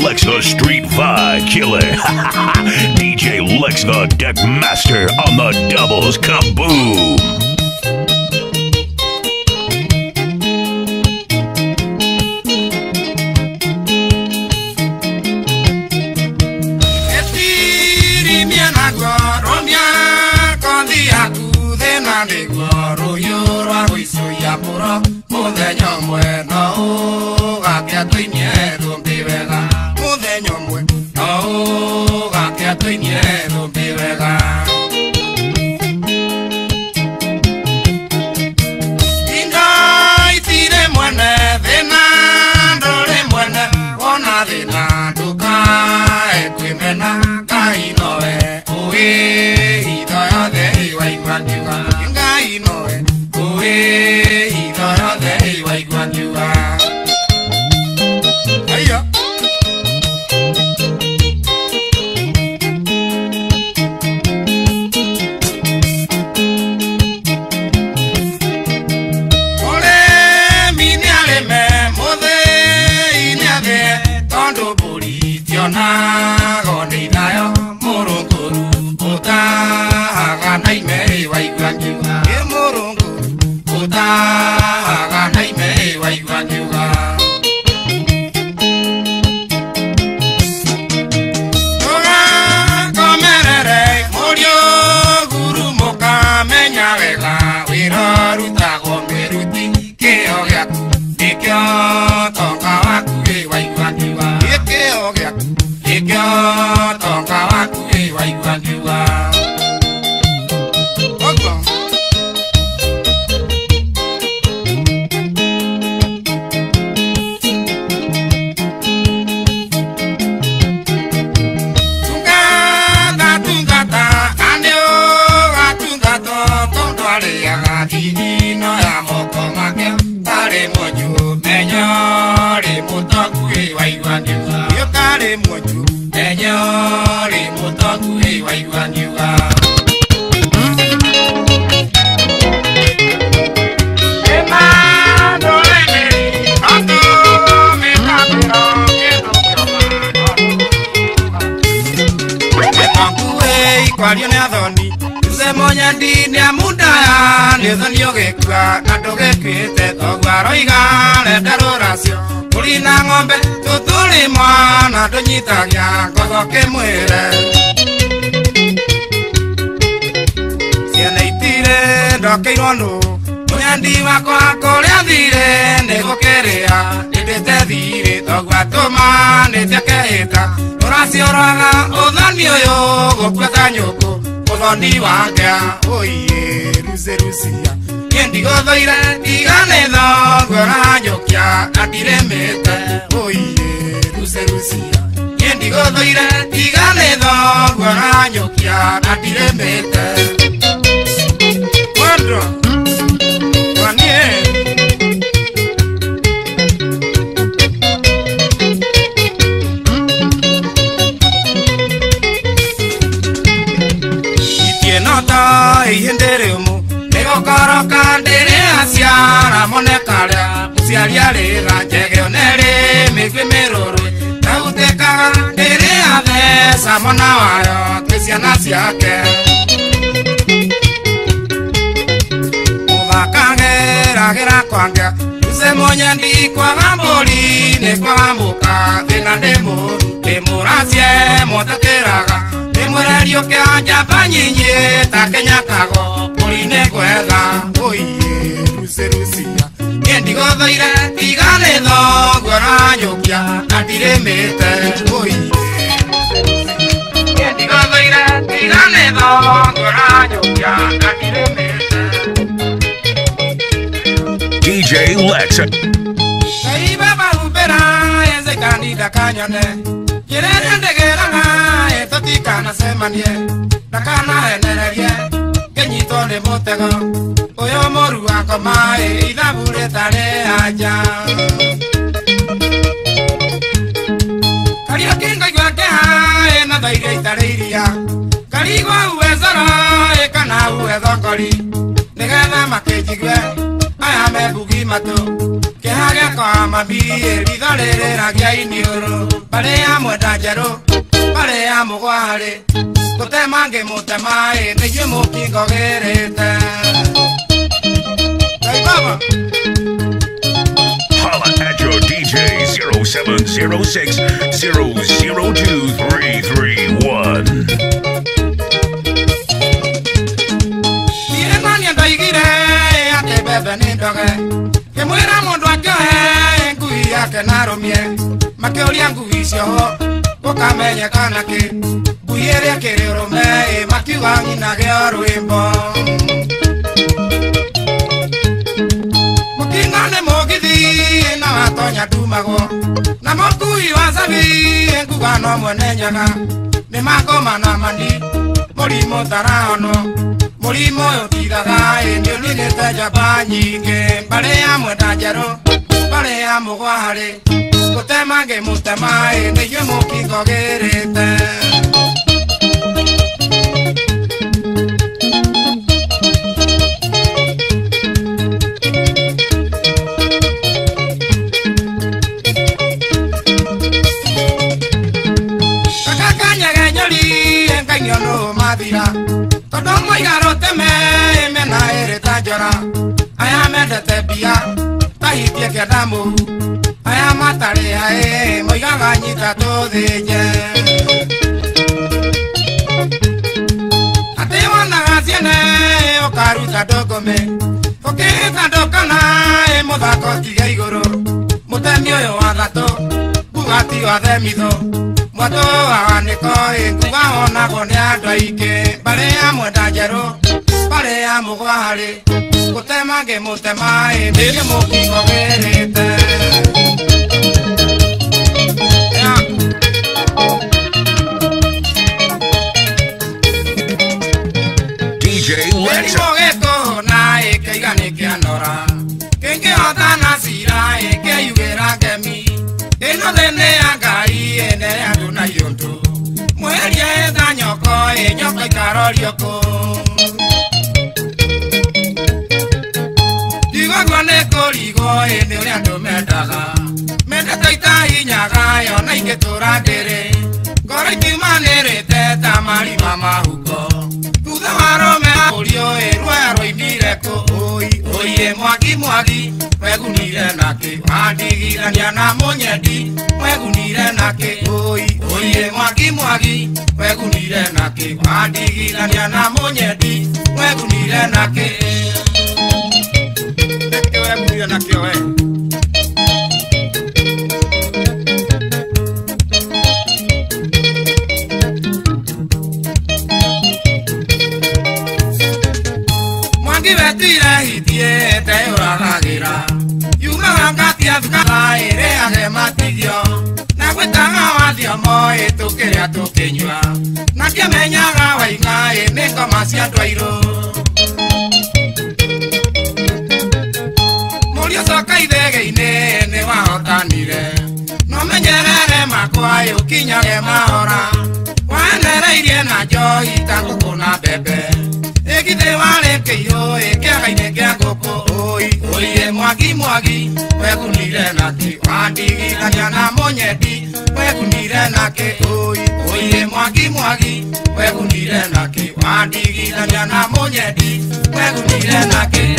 Lex the Street Vibe Killer. DJ Lex the Deck Master on the doubles. Kaboom! DJ Lex. mami ritharere ragia inioro bare amwenda njeru bare amugwari gutemange mutemai niye mukingo gerete Hey Baba Holla at your DJ 0706 002 331 Niemania ndaigire ate bebe nindoge Kimwira mundu akiohe ngui yake narumie Makiuria ngui icio ho gukamenyekana ki ngui iria kiri urume makiuga nyinage o rwimbo Mukingane mugithi na watonya ndumago na mukui wa sabi nguga no mwene nyaga ni makoma na mani murimo tarahono murimo yotiraga ndio ninete njamba nyingi bare amwenda njeru bare amugwari gutemange mutemai niye mukingo gerete Engaño madira todo muy garote me na ereta llora aya me de tebia tahiti que damu aya matare ae muy gañita todo de ella ate wana haciene o caruta dogome porque tanto kana e moda cotiga igoro mutemio yo agato bugati o ademido Mwato awaniko ikuga ona gone andu aingĩ bare amwenda njeru bare amugwari gutemange mutemai niye mukingo gerete DJ Lexa Mogeko na ikigani kianora Kingi otana sira ikiyugera gemi Ino dene agai ene aduna yonto Mwerie eza nyoko nyoko ikarorioko Digo gwane korigo ene uri ando medaga Medeta ita inyaga yona ingetura dere Gore kimanere teta mari mama huko Tuda waro me orio eruero imireko Oye mwagi mwagi Wegunire nake Madigirania na monyedi Wegunire nake Oye mwagi mwagi Wegunire nake Madigirania na monyedi Wegunire nake Eke wegunire nake we Mwangi vetire hitie te uragagira Yuma wangati athukara ere age matigio Na gwetaga wathio moe tukiria tukinyua Na kiamenyaga wainga ene ngoma cia andu airu Murio coka ithege-ini ni wahotanire No menyerere makwa ukinyage mahora Wanereirie na njohi ta nguku na mbembe Egithe warekeirwo ikiaga-ini kia nguku Oye mwagi mwagi wegunire nake Wandigithania na monyedi wegunire nake Oye mwagi mwagi wegunire nake Wandigithania na monyedi wegunire nake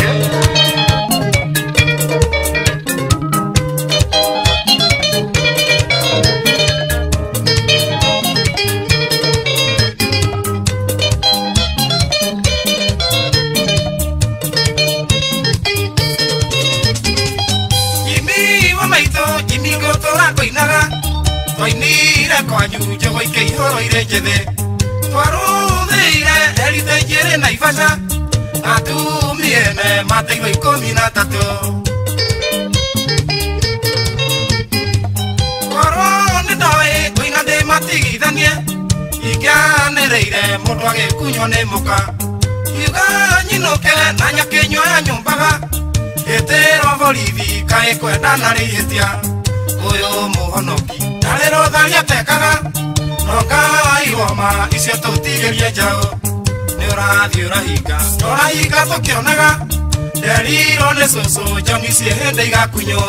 Toinire kwanyu jogo ikeihoro ire njithe Twaruthire erite njiri Naivasha Atumiene mateiro 13 Korwo nindoe kuinga ndi matigithanie Ikianereire mundu agikunywo ni muka Iuga nyinuke na nyakinywo ya nyumbaga Gitiro borithi kae kwendana rihitia Uyu muhonoki Narero tharia tekaga Noka iwoma icio tutigerie njao Ni urathi urahinga Urahinga tukionaga Deriro ne soso jangi si hende igakunyo.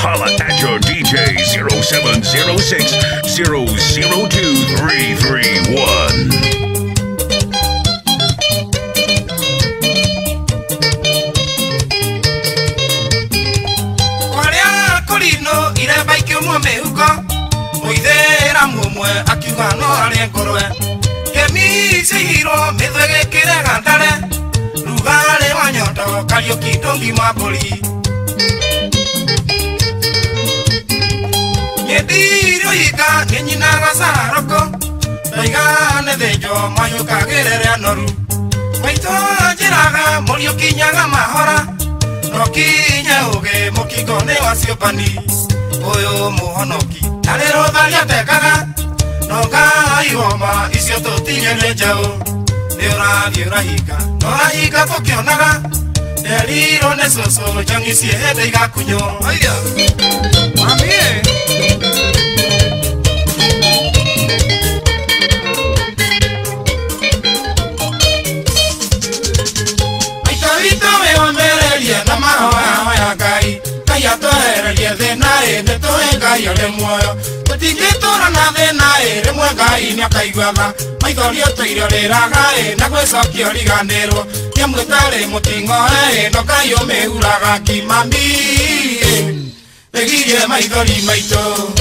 Holla at your DJ 0706 002 331. Kolino ire baiki umwe huko Moidera mumwe akiuga no ari ngorwe Kemi sihiro mithwege kire gandare Rugare wa nyondo Kariuki ndongi maburi Nyedirio ika Ninyinaga saroko Daiga nethejo Mayuka gerere anoru Maito njiraga Muriuki nyaga mahora Nokinya uge mukigone wasiopani Oyo muhonoki Narero thalia tekaga Noga iwoma Isio totinye nejao Neura hika Nora hika tokionaga Neriro nesoso Jangi siye hede igakunyo Oya Mamie Na mahoa ya gai Kaya tohera lia thenae Ne toe gai ole muoyo Tutingitura na thenae Remwe gai ni akaiguaga Maithori otoire ole ragae Na gwecoki origanero Niamwetare mutingoe No gai omehuraga kimami Pegirie maithori maito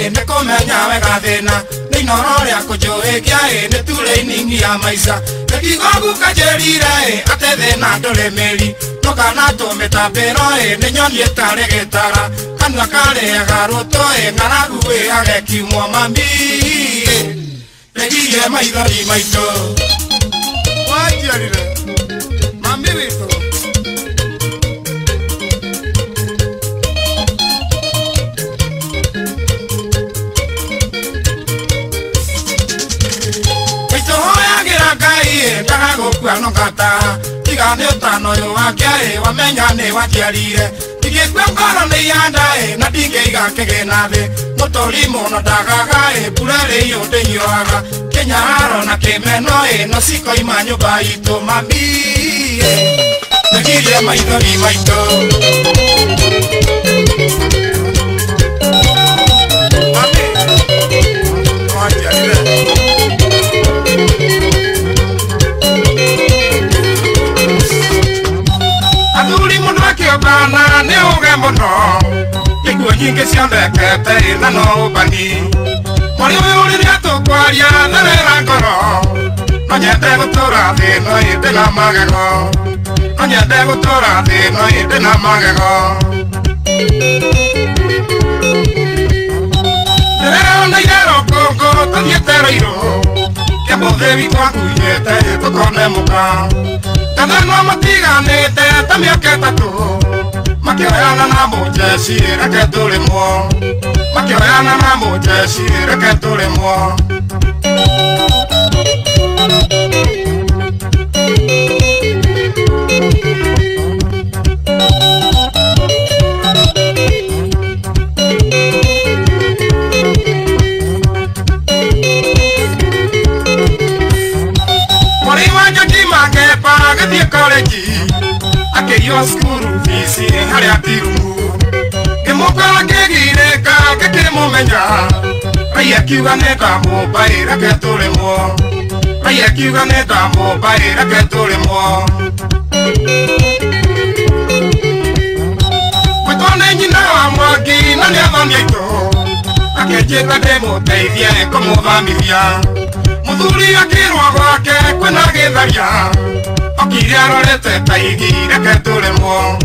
Ne komenya wega thina Ni noro ria kujuikia ne ture iningi ya maisha Nekigogu kajerire ate thina nduremeri No kana tumitambiro ne nyoni etare gitara Kanua kareaga ruto ng'aragu agekimwo mami Negirie maithori maito Wajiarire Mami wito Ndaga gukua no kata Tiga ni utano yo wakia Wamenya ni wajiarire Tigikwe ngoro ni yandae Na ndingeiga kigina thi Mutori muno ndagaga Burere yo ndinyoaga Kenyaro na kimeno No siko ima nyumba itu mami Negirie maithori maito Mami Wajiarire Aduri muno akiobana ni uge muno Iguo nyingi ciondekete na no bani Mwari uyu riria tukwaria therera ngoro No nyende gutura thi no indi na magego No nyende gutura thi no indi na magego Nderera ona irero kongo tuthiete roiro Kiamuthe twakunyete tukone muka Tana no matiganite ta miaka itatu Makioyana na mujeci reke turimwo Makioyana na mujeci reke turimwo Gathie college Akirio skuru fisi haria tiru Kimukora kigireka Kikimumenya Raya kiuga nenda mubai reke turimwo Raya kiuga nenda mubai reke turimwo Mwitone nyina wa mwaki Na niathoni aito Akinjita ndimuteithie kumuthamithia Muthuri akirwa gwake kwina githaria Okire arorete taigi reke turimwo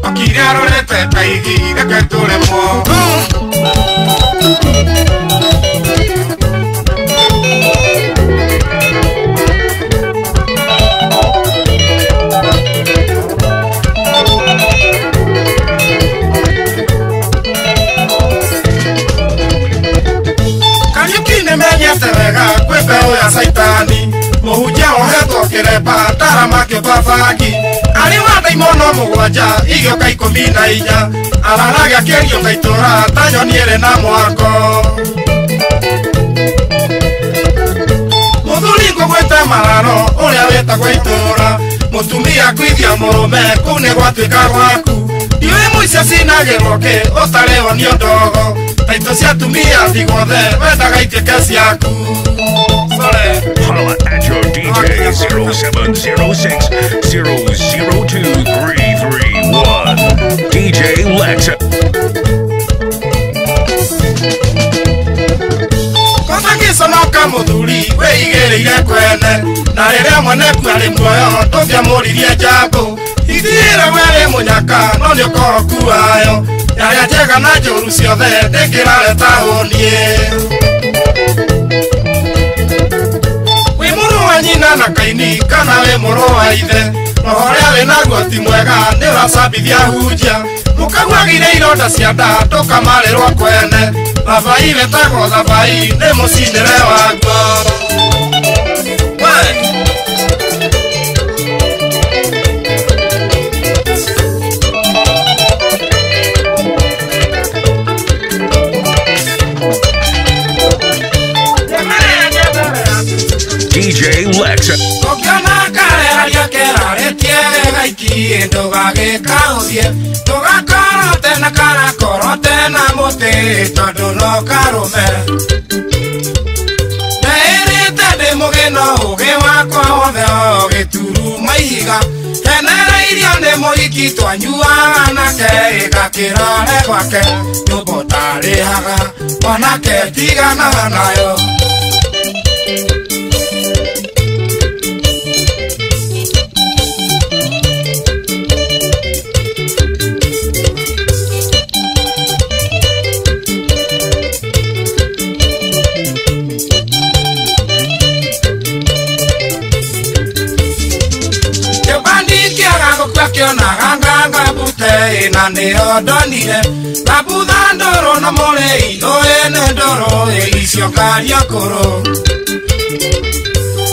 Okire arorete taigi reke turimwo Kariuki nimenyete wega kwi mbeu ya saitani Muhunjia ohetwo kirepa tara makio babagi Ari wa daimono mugwanja igioka 14 araraga kĩerio ngaitura tanyoniere na mwako muthuri ngũgwĩte mararo ũrĩa wĩtagwo itura mutumia kwithia mũrũme kũu nĩ gwatuĩka gwaku ndiũĩ mũicio cinagĩrwo kĩ ũtarĩo nĩ ndogo taito cia tumia thiguothe wendaga ituĩke ciaku. Holla at your DJ 0706-002-331. DJ Lex. Sonoka muthuri weigĩrĩire kwene na rĩrĩa mwaneku arĩ muoyo ndũngĩamũririe njambũ ithiĩre werĩ mũnyaka no nĩ ũkoku wayo yarĩa njega na njũru ciothe ndĩngĩrareta hũniĩ wĩ mũrũ wa nyina na kaini kana wĩ mũrũ wa ithe roho ũrĩa wĩnaguo ti mwega nĩ ũracambithia hunjia mũkaguagire ironda cia nda ndũkamarĩrwo kwene thabai wetagwo thabai nĩ mũcinĩre waguo DJ Lex. Ũkĩona kareraria kĩrarĩtie gaiki ndũgagĩkaũthie ndũgakorote na karakorote na mũtĩ tondũ no karũme ndeĩrĩte ndĩ mũgĩno ũgĩ wakwa wothe o gĩturuma ihiga kenereirio nĩ mũhiki twanyuaga nake gakĩrore gwake nyũmba ũtarĩhaga mwanake tiganaga nayo nganga bute na nĩyo ndonire na butha ndoro na mũrĩi ũyene ndoro icio karia kũrũ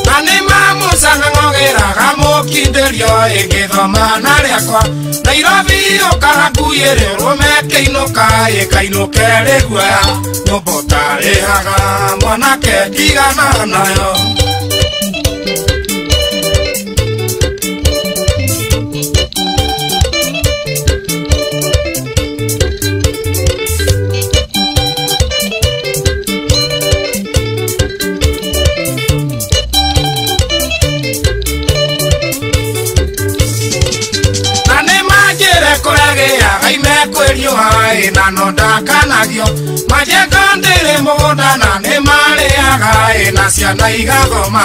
na nĩ mamũcang'ogĩraga mũkindĩrio ĩngĩthoma na rĩakwa Nairobi ũkahakuĩrĩ ũrũme kĩinũka ĩkainũke rĩguoya nyũmba ũtarĩhaga mwanake tigana nayo na no ndakanagio majengo ndĩrĩ mũgũnda na nĩ marĩaga na ciana igagoma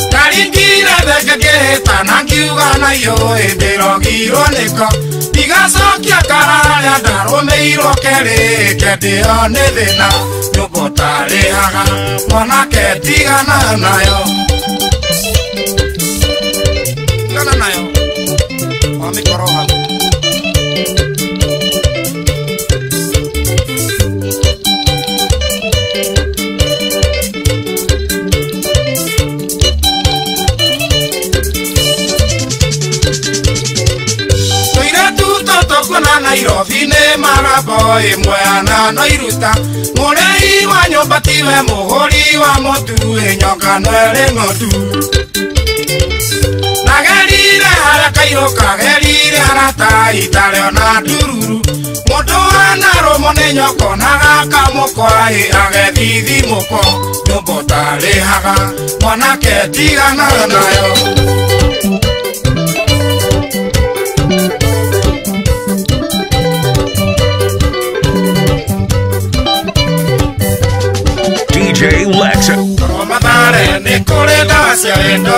ndaringire thenge ngĩhĩta na ngiuga nayo ndĩrogirwo nĩko ndigacokia kararĩa ndarũmĩirwo kerĩ kendĩo nĩ thĩna nyũmba ũtarĩhaga mwanake tigana nayo tigana nayo wamĩkoro hau Nairobi nĩ marabo ĩmwe na no iruta mũrĩi wa nyũmba tiwe mũhũri wa mũtu nyoka no ĩrĩ ng'ondu nagerire harĩa kairũ kagerire harata itarĩ ona ndururu mũndũ wanarũmwo nĩ nyoko na gaka mũkwa agethithi mũko nyũmba ũtarĩhaga mwanake tigana nayo DJ Lex. Romadare nĩ kũrĩ ndawa cia wendo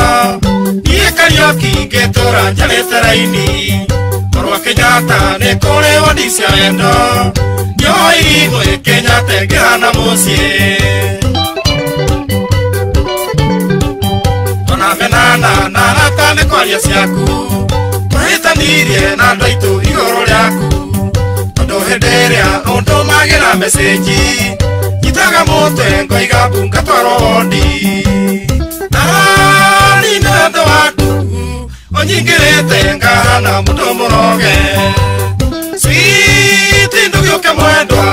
niĩ Kariuki ngĩtũra njarĩte raini korwo Kenyatta nĩ kũrĩ wodi cia wendo njohi gwĩkenyate ngĩhana mũciĩ ona menana na arata nĩ kwaria ciaku twahĩtanirie na andũ aitũ igũrũ rĩaku tondũ hĩndĩ ĩrĩa ũndũmagĩra mecenji Taga mũtwe ngoiga bunga twarwo wondi na nĩ nendo waku onyi onyingirite ngana mundo muroge Sweet ndugioke mwendwa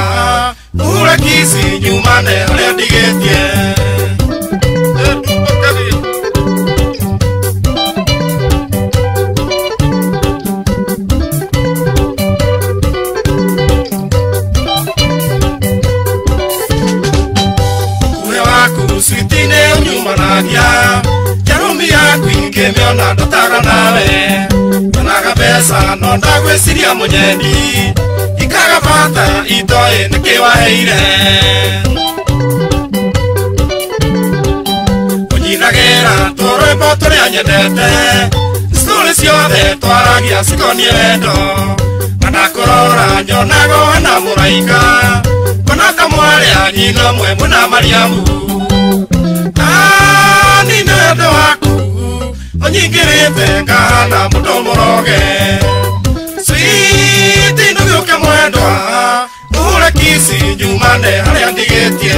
ura kisi nyumane haria ndigetie Sweetine unyumanagia Jarumi yaku ingemeona ndotaga nawe Yonaga pesa no ndagwiciria munyeni Ikaga bata itoe nikiwaheire Unyinagera tũrwĩmbo tũrĩa nyendete Story ciothe twaragia cikonie wendo Manakũrora nyonaga wena mũraika Kona kamwarĩa nyina mwe mũna Mariamu Nina wendo waku onyingirite ngana mundo muroge Sweet ndugioke mwendwa ura kisi nyumane haria ndigetie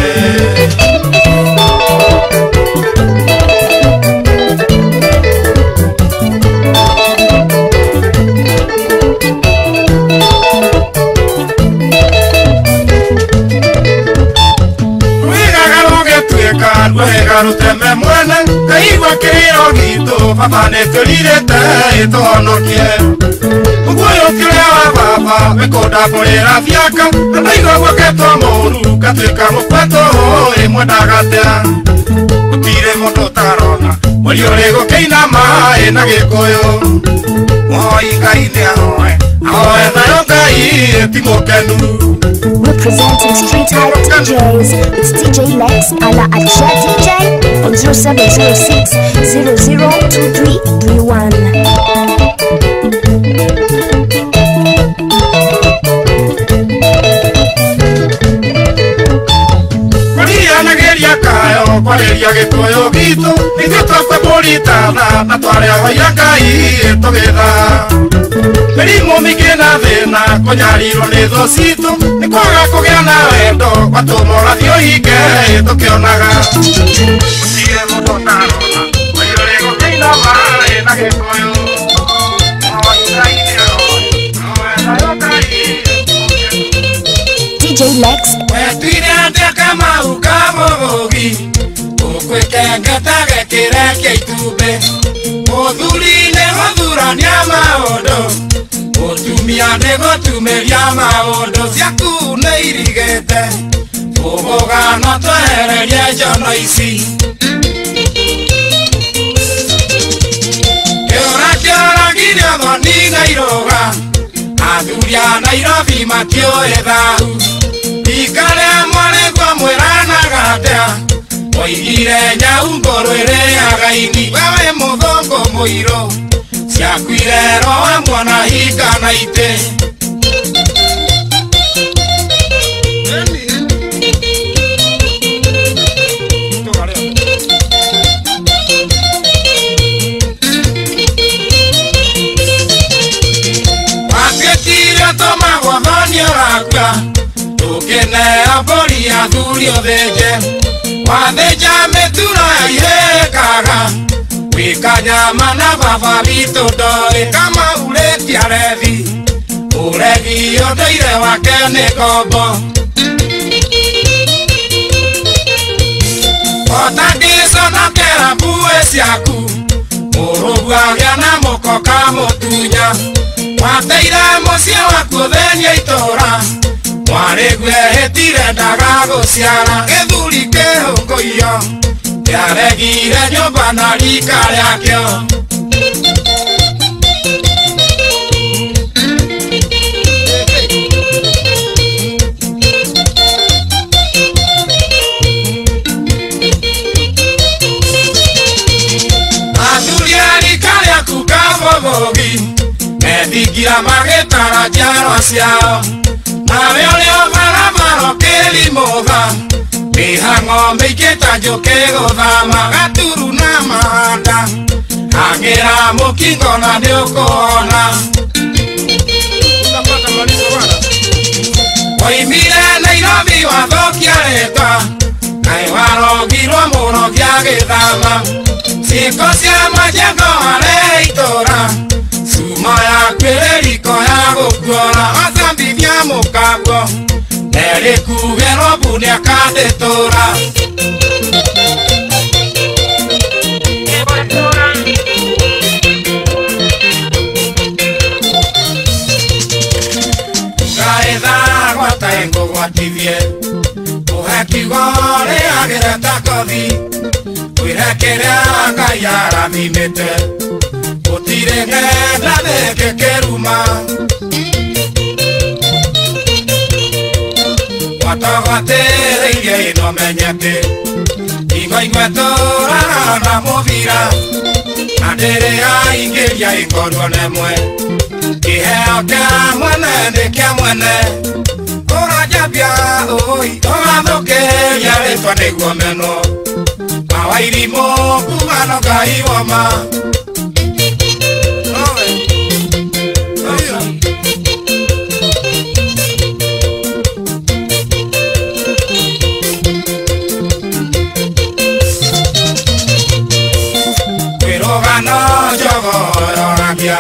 Wega ruteme mwene kaigwa kiriro gitu baba neturirite ituhonokie Muguoyo kiria wa baba wekonda murira biaka Ndaigwa gwaketwo muru gatuika mukweto imwe ndagatea Gutire mundu tarona mweri uri gukeina mai na gikuyu Moi Ngai niahoe ahoe nayo Ngai ti mukenu Representing Street Highlight DJs, it's DJ Lex ala at Chat DJ on 0706 002331. Nageria kayo kwareria gikuyu gitu Nithuĩ twakwe mũritana na twarehũia Ngai tũgĩtha Mĩrimũ mĩingĩ na thĩna kũnyarirwo nĩ thũ citũ nĩ kwaga kũgĩa na wendo watũma ũrathi ũhinge tũkĩonaga Gũtirĩ mũndũ ũtarona mweri ũrĩ gũkĩina maĩ na gĩkũyũ Moi Ngai nĩaroĩ ahoe nayo Ngai DJ Lex Wetuire andĩka mau ka mũgũgi Ũkwĩkengeta gĩkĩre kĩa itumbĩ Mũthuri nĩ gũthurania maũndũ Mũtumia nĩ gũtumĩria maũndũ Ciaku nĩ irigĩte Mũgũgano twehererie njono ici Kĩũra kĩoragire thoni na iroga Athuri a Nairobi matiũĩ thau Ikare mwaregwa mwĩranaga ndĩa Oigire nyau ngũrũ ĩrĩaga ini Wewe mũthũngũ mũirũ Ciakuire roe mwana hinga na itĩ Watuĩkire tũmagwo thoni ũrakua Tũkĩneo mbũri athuri ũthĩnje Wathĩnja mĩtura ihĩkaga Wĩka nyama na baba witũ ndoĩ kama urĩtia rethi Ũregi ũndũire wake nĩ ngombo Otangĩconokera mbuĩ ciaku Mũrũgu agĩa na mũkoka mũtunya Wateire mũciĩ waku thĩnia itũra Mwarĩgu ehĩtire ndagagũciara Gĩthuri kĩhũngũio Kĩaregire nyũmba na rika rĩakĩo Athuri a rika rĩaku ka mũgũgi Methingira magĩtara njiarwa ciao Nawe ũrĩa maramaro kĩrimũtha Mĩhang'o mĩingĩ ta njũkĩ gũthama Gaturu na mahanda Angĩra mũkingo na nĩũkũona Oimire Nairobi wathokia rĩtwa ai waro giro muno gĩagĩthama ciĩko cia majengo harĩ itũra cuma ya kwĩrĩriko ya gũkuora acambithia mũkango nerĩ kugĩrwo mbuni akandĩtũra ngũgwatithie ũhe kiugo rĩagĩre ta kothi kwĩre kĩrĩa Ngai arathimĩte gũtirĩ ng'enda thĩngĩ kĩruma gwatagwatĩrĩirie ĩno menyete igoigwe tũraga na mũbira na ndĩrĩ yaingĩria ĩkorwo nemwe kĩheo kĩa mwene nĩ kĩa mwene Jabia oi ogathũkĩria rĩtwa nĩguo meno awairimũ kumano Ngai woma kwĩrũgano njogoyoragia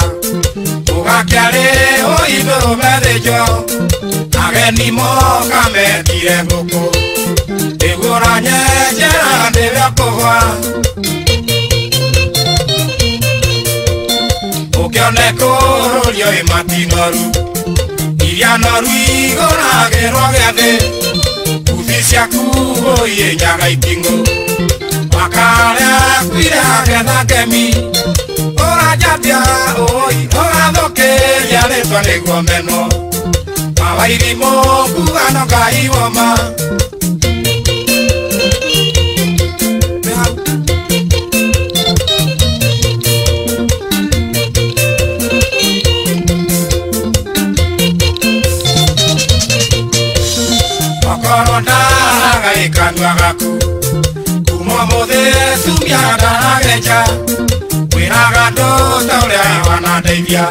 ũgakĩarĩ ũithũrũ methĩnjo ageni moka metire ngũkũ ĩgũra nyenjera ndĩrĩa kũgwa ũkĩone kũrũrio ĩmatinoru iria noru igũragĩrwo gĩathĩ uthi ciaku ũiĩnyaga itingũ makarĩa kwire agetha kemi ũrajambia ũi ũgathũkĩria rĩtwa nĩguo meno awairimũ kumano Ngai woma okorwo ndaragai kanua gaku kuma mũthĩ tumia ndaragenja kwĩraga andũ ta ũrĩa wanandeithia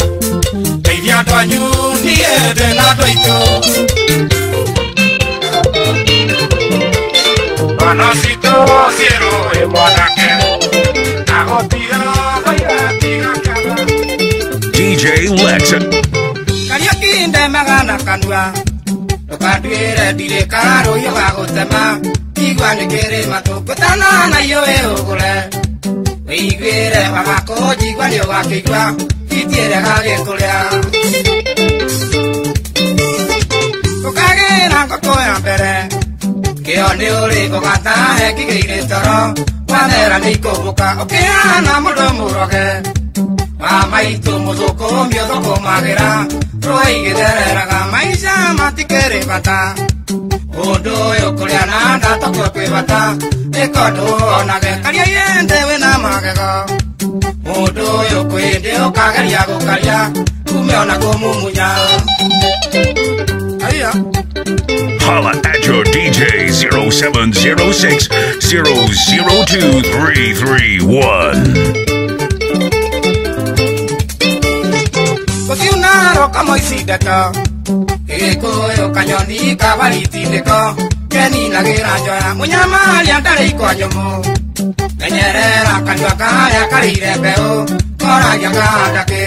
ndeithia andũ anyu niĩ ndĩna andũ aitũ bana citũ ciĩrũĩ mwanake agũtira gaigatiga kĩaga DJ Lex Kariuki ndemaga kanua ndũkanduĩre ndirĩka rũhiũ ga gũtema igua nĩ kĩrĩma tũngũtana na iũĩ ũgũre wĩiguĩre wagakũnjigua nĩ ũgakĩigua itiĩre gagĩkũrĩa ũkagĩra ngũkũ ya mbere kĩo nĩ ũrĩ ũgatahe kĩgĩire toro wathera nĩ ikũmbũka ũkĩhana mũndũ mũroge wa maitũ mũthũkũmi ũthũkũmagĩra rũĩ igĩthereraga maica matikĩrĩ bata ũndũ ũyũ kũrĩa na ndatokwo kwĩ bata ĩko ndũonage karia yende wĩna magego mũndũ ũyũ kwĩndĩ ũkageria gũkaria kume ona kũmumunya Holla at your DJ 0706 002 331. Gũtiunaro kamoicindĩko gĩgĩkũyũ kanyoni kabaritindĩko keninagĩra njoya mũnyamaria ndarĩ ikwa nyũmũ menyerera kanua karĩa karĩire mbeũ koragia gandakĩ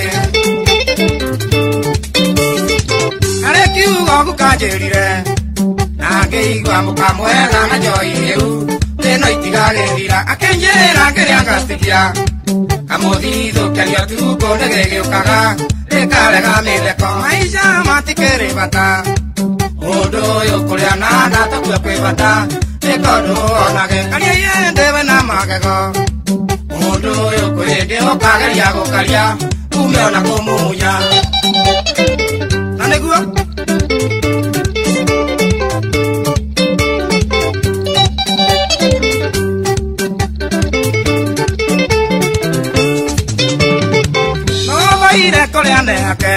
harĩ kiugo gũkanjĩrire na ngĩigua mũka mwega na njoi rĩu ĩno itigagĩthira akĩnjĩra ngĩrĩa ngacitigia kamũthithũkĩrio tuko nĩ gĩgĩũkaga rĩkarega mĩtheko maica matikĩrĩ bata mũndũ ũyũ kũrĩa na ndatokwo kwĩ bata ĩko ndũonage karia yende wĩna magego mũndũ ũyũ kwĩndĩ ũkageria gũkaria kume ona kũmumunya na nĩguo noboire kũrĩa neke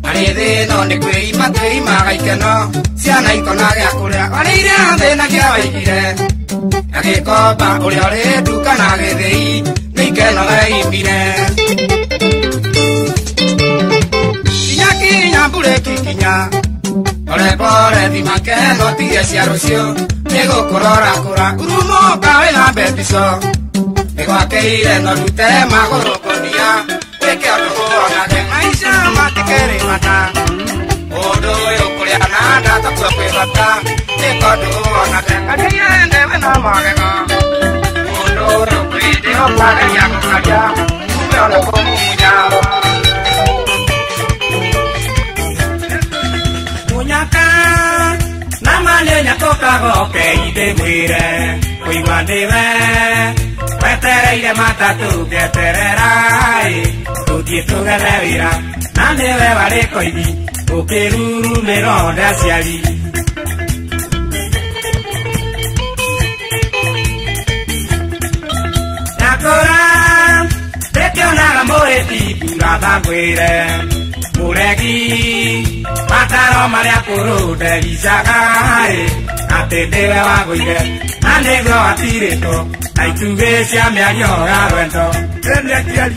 arĩ thĩno nĩ kwĩima twĩimaga ikeno ciana ikona gĩa kũrĩa arĩire thĩna kĩa waigire agĩkomba ũrĩa ũrĩ nduka na gĩthĩi nĩ ikeno geimire kinya mbũrĩki kinya pore pore thima keno tigia cia rũciũ nego kurora kura urumo kawe na bebiso ego akeire no lute magoro konia eke adogo na de maisha matikere mata odo yo kulia nada takwa kwebata eko adogo na de kadia ende na magega odo ro kwide o pare ya kukaja ume ona komu munya munyaka namale nyakoka goke ide mwire kuimandiwe wetereire matatu getererai tutie tugerewira nandiwe wariko ithi ukiruru mironda ciari nakora tekionaga mũhĩti mbura thangwĩre mũregi mataro maria kũrũndericaga atĩ ndĩwe wagũire na nĩguo watirĩtwo na itugĩ cia mĩario ya rwendo nĩkiari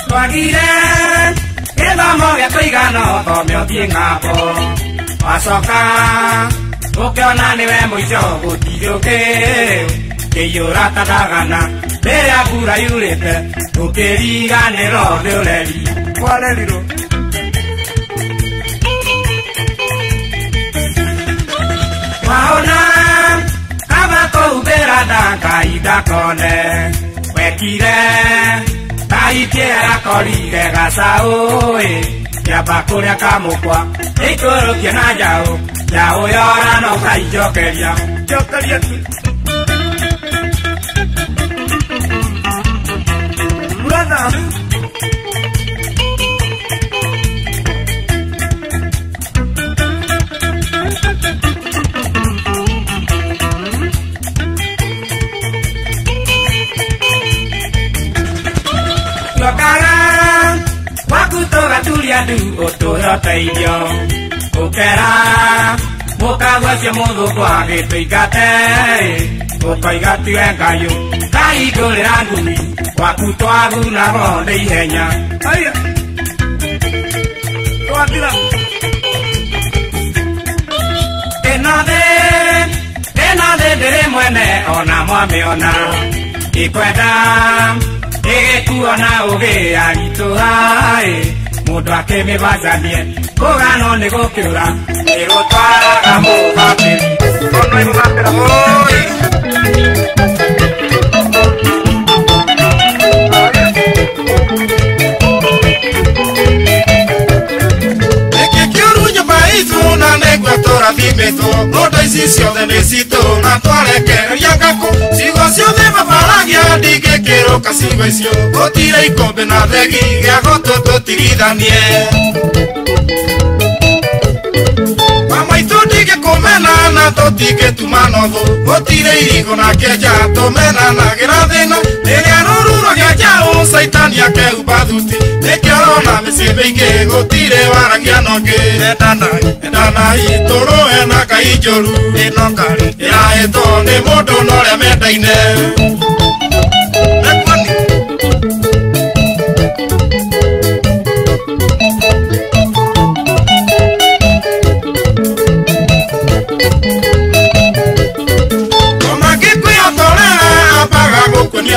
twagire gĩthomo gĩa kũigana ũthomio thiĩ ng'ambo wacoka ũkĩona nĩwe mũico gũtirũkĩ kĩiyũra tathagana rĩrĩa mbura yurĩte ũkĩriganĩrwo nĩ ũreri kwarerirwo waona kaba kũhumbĩra ndangai ndakone wekire taitiera korire gacaũĩ kĩamba kũrĩa kamũkwa ĩikũrũkie na njaũ njaũ yora no kainjokeria njokeria tu brother Lokara wakutoga tuliandu otoyoteithio ukera mukagwacio mũthũngũ agĩtũingate ũkoigatue ngayũ kahingũrĩra ngumi gwaku twagunago nĩ ihenya twatira ĩno thĩ ndĩrĩ mwene ona mwamĩona ikwenda ĩgĩkuona ũgĩ aritũhaĩ mũndũ akĩmĩbacanie kũgano nĩ gũkĩũra ĩgũtwaraga mũgapĩri ono ĩmũgapĩra mũĩ ĩkĩkĩũru nyũmba itũ na nĩgwetũra thimĩtũ mũndũ ici ciothe nĩ citũ na twarekereria ngakũ ciugo ciothe mabaragia ndigĩkĩrũka ciugo icio gũtirĩ ikombe na thegi gĩa gũtũ tũtigithanie mamaitũ ndigĩkũmena na tũtingĩtuma nothu gũtirĩ irigo na kĩenja tũmenanagĩra thĩna rĩrĩa rũruro gĩa njaũ caitani akehumba thuti nĩkĩo rona mĩciĩ mĩingĩ gũtirĩ waragia nongĩ endanai tũrũe na ngai njũru ĩno ngarĩ ĩrahĩtwo nĩ mũndũ norĩa mendaine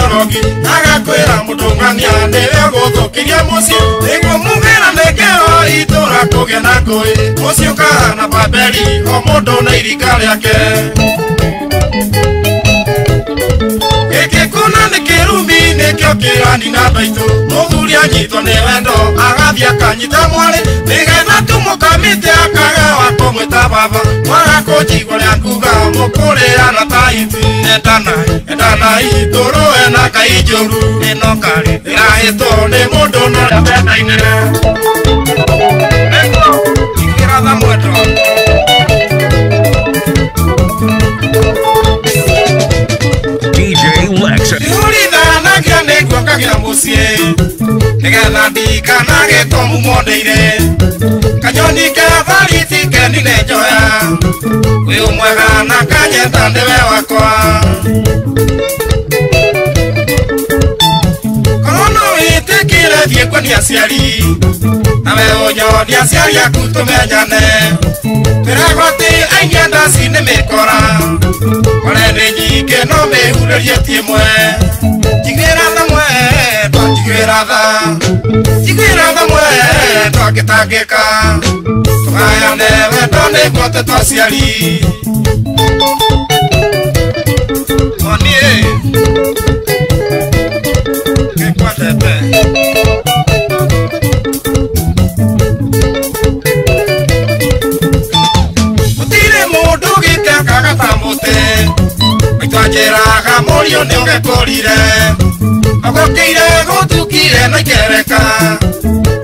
agakwĩra mũtũngania nĩwe gũthũkĩria mũciĩ nĩguo mugĩra nĩkĩo itũra kũgĩa na ngũĩ mũciĩ ũkahana Babeli o mũndũ na irika rĩake gĩkĩkũna nĩ kĩrumi nĩkĩo kĩrani na ndaitũ mũthuri anyitwo nĩ wendo agathiĩ akanyita mwarĩ nĩgetha tũmũkamĩte akaga wa kũmwĩta baba mwaga kũnjigua rĩa kuga mũkũrĩra na taiti endanai tũrũe na ngai njũru ĩno ngarĩ ĩrahĩtwo nĩ mũndũ norĩa mendaine ingĩratha mwendo DJ Lex. Ihũrithanagia nĩguokagira mũciĩ nĩgetha ndikanage tũmũmondeire kanyoni kathariti kenine njoya wi umwega na kanyeta ndiwe wakwa kono witikire thie kwenia aciari nawe unyonia aciari aku tumenyane Piragoti aingia ndaci nĩ mĩkora Kore nĩ nyingĩ no mĩhurĩrie ti ĩmwe Njiguĩra tha mwe twanjiguĩra tha Njiguĩra tha mwe twangĩtangĩka Tũgayane wendo nĩguo tũtwaciari Moniĩ Gĩkwatete Twajeraga morio nĩ ũgekũrire Ũgũkĩire gũtukire na ikereka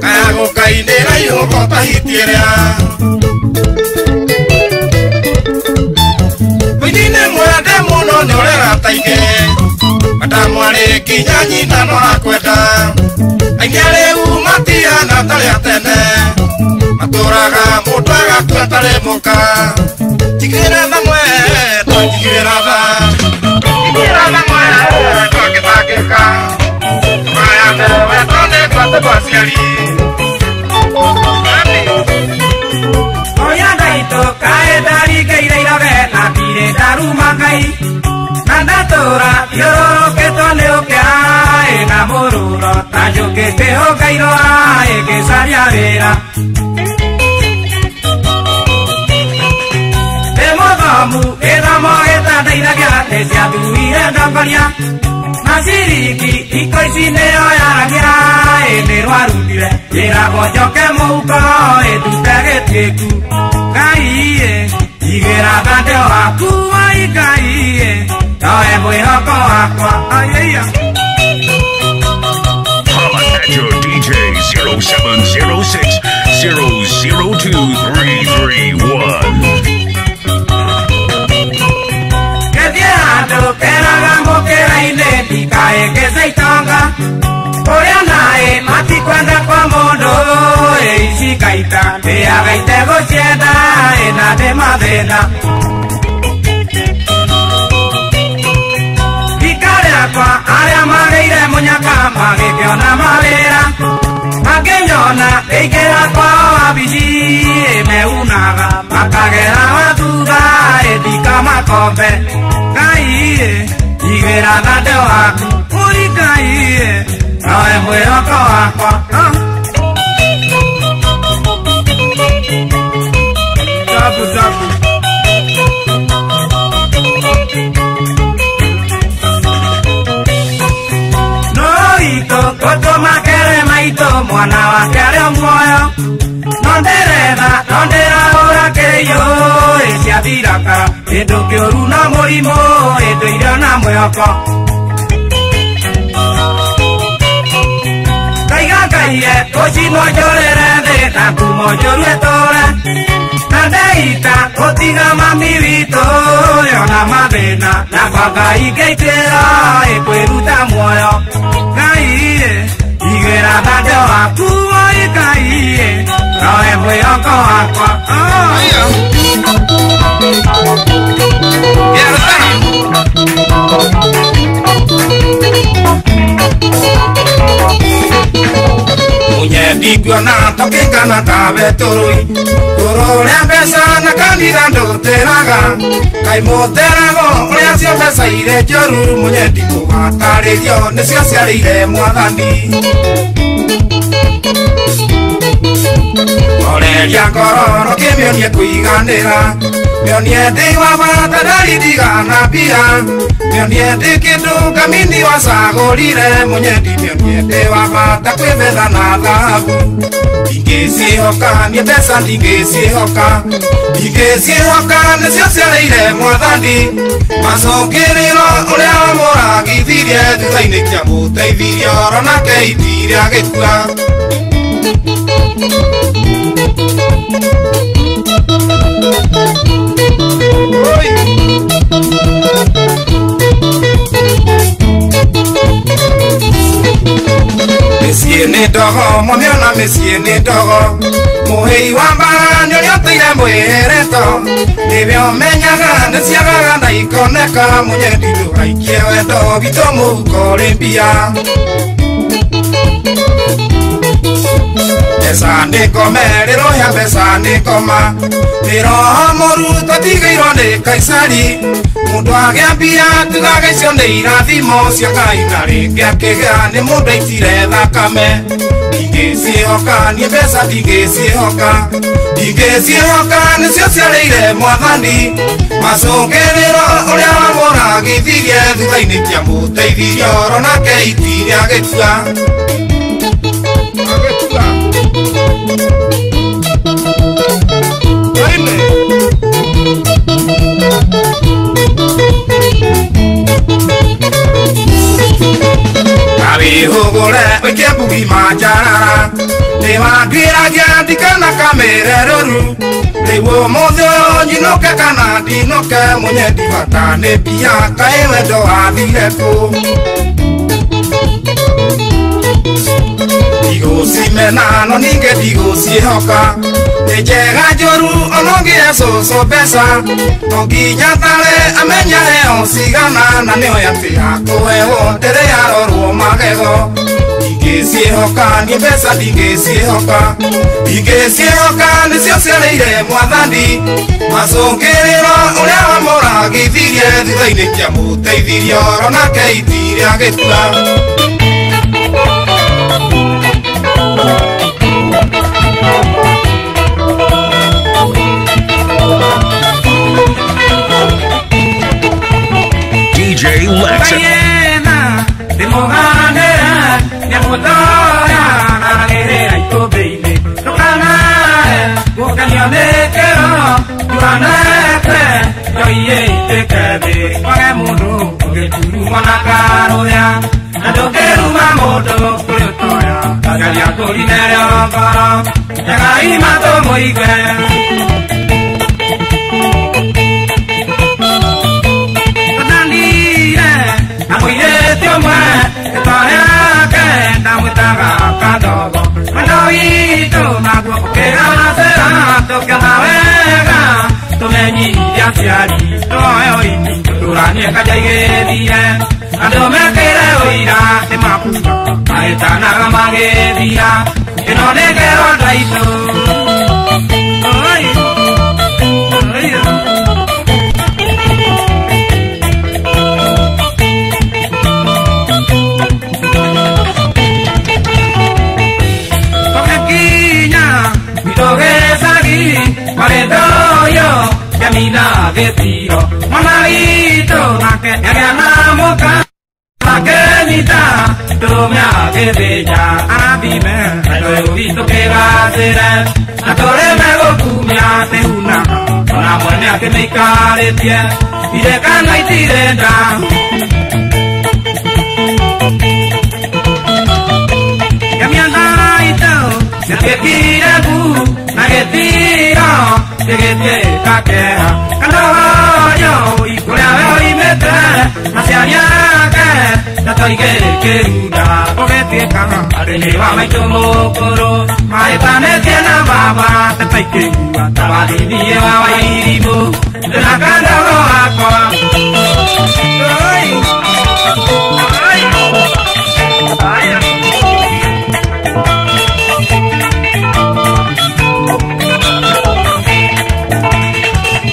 Kaya gũkainĩra ihũgo tahitĩrĩa Mũini-inĩ mwende mũno nĩ ũrera taingĩ Madamwarĩ nginya nyina no akwenda Aingĩ rĩu matihana tarĩ tene Matũraga mũndũ agakua tarĩ mũka Njiguĩra tha mwe twanjiguĩra tha Njiguĩra tha mwe twangĩtangĩka Tũgayane wendo nĩguo tũtwaciari Oya ndaitũ kaĩ ndaringĩire iroge na ndirĩ ndaruma Ngai Na ndatũra thiũrũrũkĩtwo nĩ ũkĩa na mũrũro ta njũkĩ ngĩhũngairwo ĩngĩcaria wĩra Gĩthomo gĩtandeithagia nĩciathuire ndongoria Na ciringi iko ici nĩyo yaragia Nĩ rwarutire njĩragwo njoke mũhuko ndute gĩtuĩku Ngai igĩra thande waku wai Ngai nowe mwĩhoko wakwa Holla at your DJ 0706 002 331 Keraga mukera-inĩ ndikaengeze itonga Ũrĩa naĩ matikwenda kwa mũndũ ici kaita ndĩaga itego cienda na ndĩ mathĩna Rika rĩakwa arĩa magĩire mũnyaka magĩkĩona mawĩra Makĩnyona ĩingĩra kwao wabici meunaga makagera wathutha ndika makombe Igĩra thande waku Uri Ngai nowe mwĩhoko wakwa Jabu jabu No ito gũtũma kere maitũ mwana wake arĩ muoyo No ndereba no ndĩrahũra kĩrĩyo ciathiraka Kĩndũ kĩũru na mũrimũ irio na mwĩhoko Ngaiye gũcinwo njũrĩre thĩ na ngumo njũru ĩtũũre Na ndeita gũtiga mami witũ yona mathĩna Na kwa Ngai ngĩitĩra kwĩruta muoyo Ngai igĩra thande waku woi Ngai nowe mwĩhoko wakwa Ndikuona tokĩngana tawe tũrũi Tũrũrĩa mbeca na kanitha ndũtĩraga Kaĩ mũterago ũrĩa cio mbeca irĩ njũru Mũnye ndikũgatarĩrio nĩcio ciarĩire mwathani Oreria ngoro kĩmĩonie kũiganĩra Mĩonie ndĩ wa bata ndarindigana mbia Mĩonie ndĩ kĩndũ kamini wacagũrire Mũnye ndimĩonie ndĩ wa bata kwĩmetha na thahabu Ndingĩciĩhoka nĩ mbeca ndingĩciĩhoka Ndingĩciĩhoka nĩcio ciarĩire mwathani Macũngĩrĩro ũrĩa wamũragithirie Thutha-inĩ kĩa mũteithirie oro nake ithiire agĩkua Mĩciĩ nĩ ndogo, mũmĩona mĩciĩ nĩ ndogo Mohei wamba nyonya tira mwereto Nibyo menyaga nesiaga na ikoneka Munye didu haikie wendo Bito muko limpia Besa nikome, riro ya besa nikoma Niro moru tatigairo ni kaisari Mundu agiambia tugagecio ni irathimo cia Ngai na ringi akigea ni mundu aitire thakame Ndingĩciĩhoka ni mbeca ndingĩciĩhoka nĩcio ciarĩire Mwathani macũngĩrĩro ũrĩa wamũragithirie thutha-inĩ kĩamũteithirie oro nake itire agĩtua Abihugure oike bugi majarara Niwangiragia ndikana kamereruru Nĩguo mũthĩ ũyũ nyinũke kana ndinũke Mũnye ndibata nĩ mbia kaĩ wendo wathire kũ Ndigũcimena no ningĩ ndigũciĩhoka Nĩ njega njũru ono ngĩe cũcũ mbeca No nginya thare amenya heo cigana Na nĩoĩ atĩ hakũheo ndĩrĩ yarorwo magego Ndingĩciĩhoka ni mbeca ndingĩciĩhoka nĩcio ciarĩire Mwathani macũngĩrĩro ũrĩa wamũragithirie thutha-inĩ kĩamũteithirie oro nake itire agĩtua DJ Lex.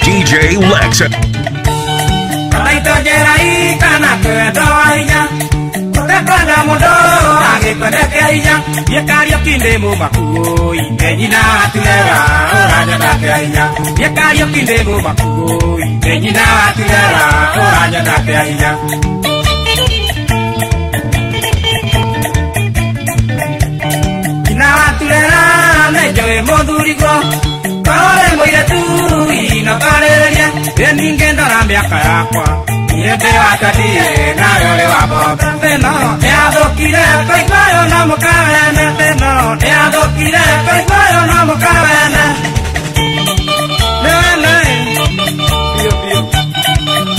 DJ Lex.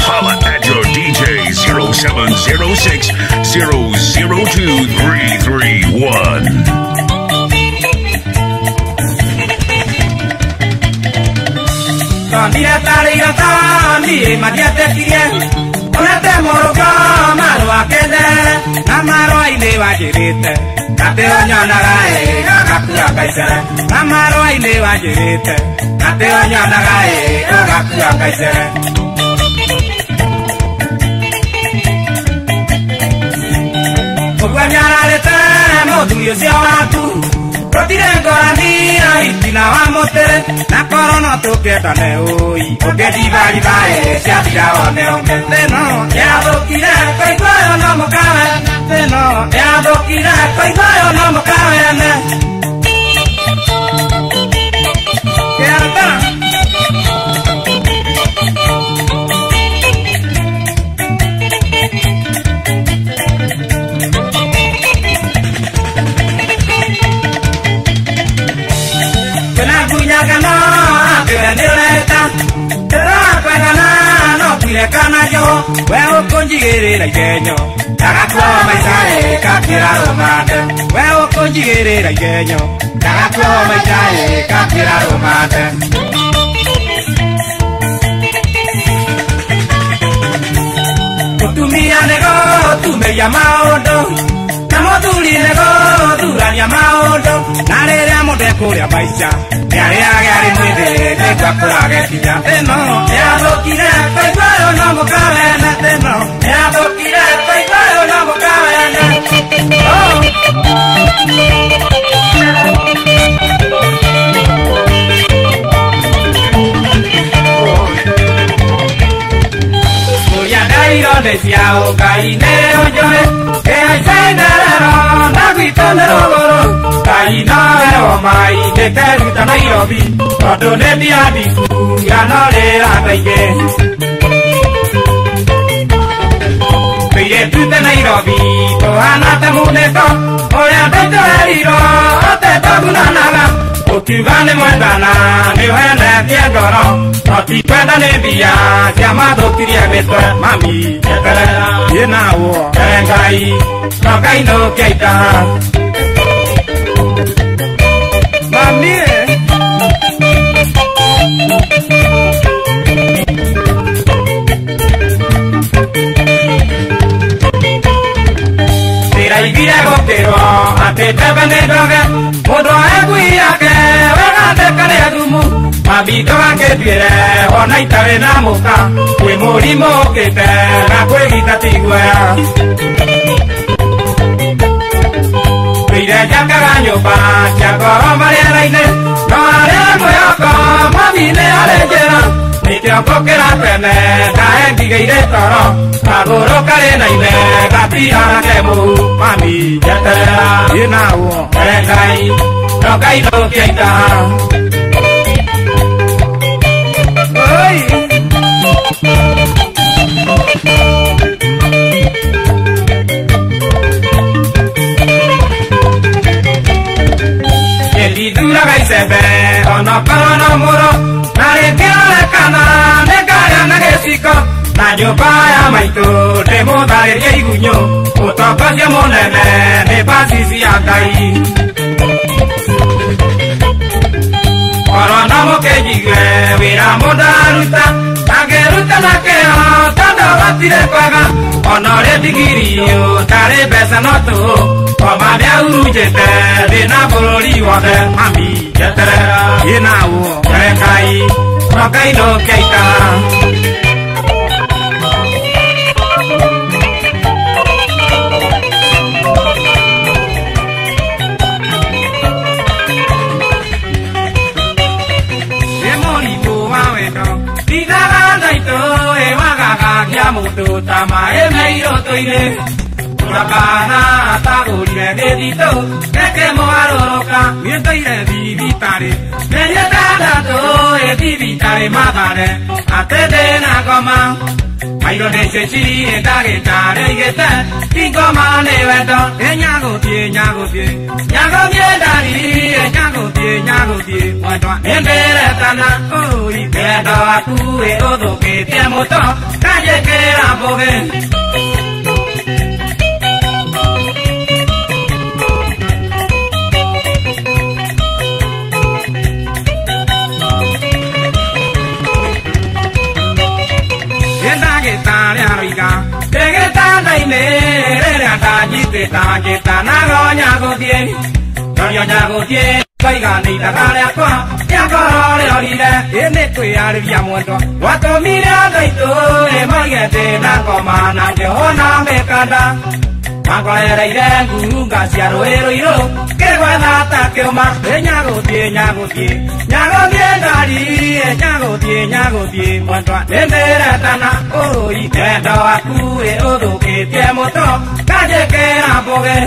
Holla at your DJ 0706 002 331. Marira tani madiate kirie Onate moroka marwa kede Na marwa ile wajirite Kate onyonagae Gakura kaisere Na marwa ile wajirite Kate onyonagae Gakura kaisere Ogwanyararete Moduyo sio watu Rotire ngorania itina wa motere Na korono tuketane ui Ogedi bari bae Siatira one onge Teno Yadokire Koigwayo no mukawe Teno Yadokire Koigwayo no mukawe Kiarata Canayo, well, conjugate again. Tagakwa, my side, Capira Romata. Well, conjugate again. Tagakwa, my side, Capira Romata. To me, I nego, to me, Yamaudo. Namotuli nego, Duran Yamaudo. Naremo de Coria Baisa. Yari muide, de Capuraga, no, Yadokira, Paiguaro no Mocavana, no, Yadokira, Paiguaro no Mocavana. Oh, Yadairo decía, o Caineo, yo, que hay Sainero, Naguito de Rogoro, Caineo, Mai, de Terita Nairobi, Roto de Diabisu, Yanore, Ataike. Pide tu de Nairobi, Tohana te Muneto, Oya de Torero, Ote Togunanaga. Okivane mwendana, niwene tiegoro Oti kwenda nebia, siamado kiriabeto Mami, yeterera, yenawo, engai Nokai no keita Mami, Tira y vire gotero, ante te vende droga Modo eguiake, vegate kareadumu Mabito que tiere, ona itare na moka Kwe morimo que te, na kwe gitatigwea Pire ya cagaño pa, chakoro mariana ine No haré moyoko, mabine alejera Ni te opoke la pene, ta endigue ire toro Agoro karena ine, gati anakemu Mami, yeterera, yenawo, engai No caído que está. El vidura que se ve, o no para no muro, nadie quiere la cana, ne calla negesico. Nayo para maito, de moda de yeiguño, otra cosa monene, de pasisi acai. Corona que llegue, viramos la ruta, la que ruta la que no, tanto batir de paga, honores de guirillo, tare besano tú, como de urujete, de Napoli, de mami, ya te la llenawo, caí, no caí no queita. Mutu tama emeiro toire Urakana tagurire dedito Eke moaroroka Mietoire bibitare Meyetana to bibitare magare Atede na goma Mairo de chechi etare tare yete Ingoma neveto Enyago tie Nyago miedari Nyago tie Wantwa Embere tana Ui Kedo aku e odo que te moto Calle que era bogue Tegeta naime rata jita na gonya godie. Gonya godie. Kaiga ni takale akwa ya korole olile ene kuyari ya moto wato mira gaito e magete na komana ke ona mekanda Mangkole ide guru gasiaro ero ke wala ta ke ma nyago tie dari moto endera tana oroi endo aku e odo ke tie moto kaje ke raboge